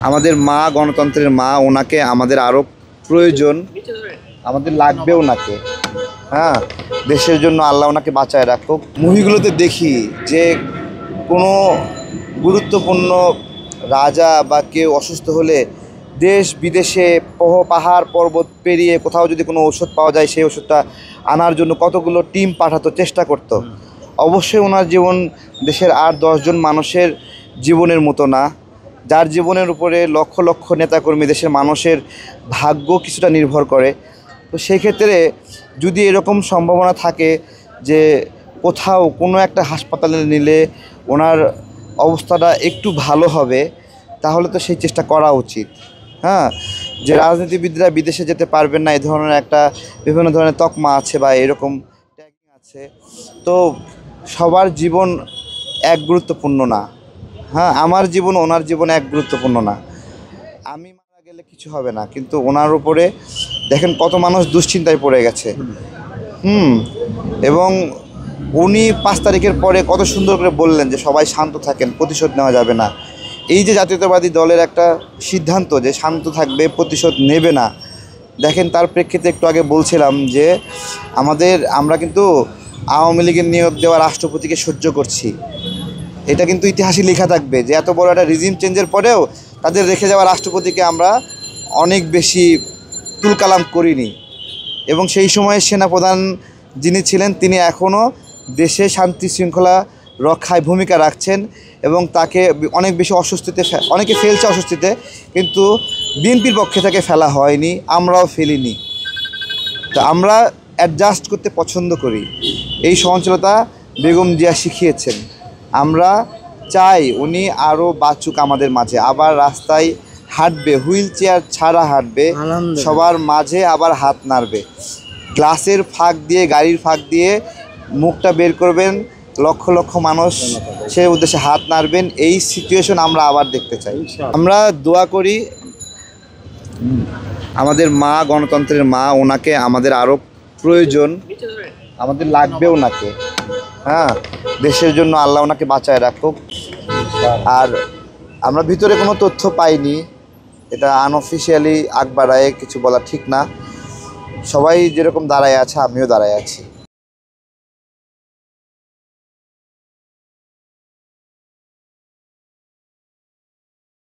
আমাদের মা, গণতন্ত্রের মা, ওনাকে আমাদের আরও প্রয়োজন, আমাদের লাগবে ওনাকে। হ্যাঁ, দেশের জন্য আল্লাহ ওনাকে বাঁচায় রাখুক। মুভিগুলোতে দেখি যে কোনো গুরুত্বপূর্ণ রাজা বা কেউ অসুস্থ হলে দেশ বিদেশে পাহাড় পর্বত পেরিয়ে কোথাও যদি কোনো ওষুধ পাওয়া যায় সেই ওষুধটা আনার জন্য কতগুলো টিম পাঠাতো, চেষ্টা করতো। অবশ্যই ওনার জীবন দেশের 8-10 জন মানুষের জীবনের মতো না, যার জীবনের উপরে লক্ষ লক্ষ নেতাকর্মী, দেশের মানুষের ভাগ্য কিছুটা নির্ভর করে। তো সেই ক্ষেত্রে যদি এরকম সম্ভাবনা থাকে যে কোথাও কোনো একটা হাসপাতালে নিলে ওনার অবস্থাটা একটু ভালো হবে, তাহলে তো সেই চেষ্টা করা উচিত। হ্যাঁ, যে রাজনীতিবিদরা বিদেশে যেতে পারবেন না, এই ধরনের একটা বিভিন্ন ধরনের তকমা আছে বা এরকম ট্যাগিং আছে। তো সবার জীবন এক গুরুত্বপূর্ণ না। হ্যাঁ, আমার জীবন ওনার জীবন এক গুরুত্বপূর্ণ না। আমি মারা গেলে কিছু হবে না, কিন্তু ওনার উপরে দেখেন কত মানুষ দুশ্চিন্তায় পড়ে গেছে। এবং উনি 5 তারিখের পরে কত সুন্দর করে বললেন যে সবাই শান্ত থাকেন, প্রতিশোধ নেওয়া যাবে না। এই যে জাতীয়তাবাদী দলের একটা সিদ্ধান্ত যে শান্ত থাকবে, প্রতিশোধ নেবে না, দেখেন তার প্রেক্ষিতে একটু আগে বলছিলাম যে আমরা কিন্তু আওয়ামী লীগের নিয়োগ দেওয়া রাষ্ট্রপতিকে সহ্য করছি। এটা কিন্তু ইতিহাসে লেখা থাকবে যে এত বড় একটা রিজিম চেঞ্জের পরেও তাদের রেখে যাওয়া রাষ্ট্রপতিকে আমরা অনেক বেশি তুলকালাম করিনি। এবং সেই সময়ে সেনাপ্রধান যিনি ছিলেন তিনি এখনও দেশে শান্তি শৃঙ্খলা রক্ষায় ভূমিকা রাখছেন এবং তাকে অনেক বেশি অস্বস্তিতে অনেকে ফেলছে অস্বস্তিতে, কিন্তু বিএনপির পক্ষে তাকে ফেলা হয়নি, আমরাও ফেলিনি। তো আমরা অ্যাডজাস্ট করতে পছন্দ করি, এই সহনশীলতা বেগম জিয়া শিখিয়েছেন। আমরা চাই উনি আরও বাঁচুক আমাদের মাঝে, আবার রাস্তায় হাঁটবে, হুইল চেয়ার ছাড়া হাঁটবে, সবার মাঝে আবার হাত নাড়বে, গ্লাসের ফাঁক দিয়ে, গাড়ির ফাঁক দিয়ে মুখটা বের করবেন, লক্ষ লক্ষ মানুষ সে উদ্দেশ্যে হাত নাড়বেন। এই সিচুয়েশন আমরা আবার দেখতে চাই। আমরা দোয়া করি আমাদের মা, গণতন্ত্রের মা, ওনাকে আমাদের আরও প্রয়োজন, আমাদের লাগবে ওনাকে। হ্যাঁ, দেশের জন্য আল্লাহ ওনাকে বাঁচায় রাখুক। আর আমরা ভিতরে কোনো তথ্য পাইনি, এটা আনঅফিশিয়ালি আগ বাড়ায় কিছু বলা ঠিক না। সবাই যেরকম দাঁড়ায় আছে আমিও দাঁড়ায় আছি।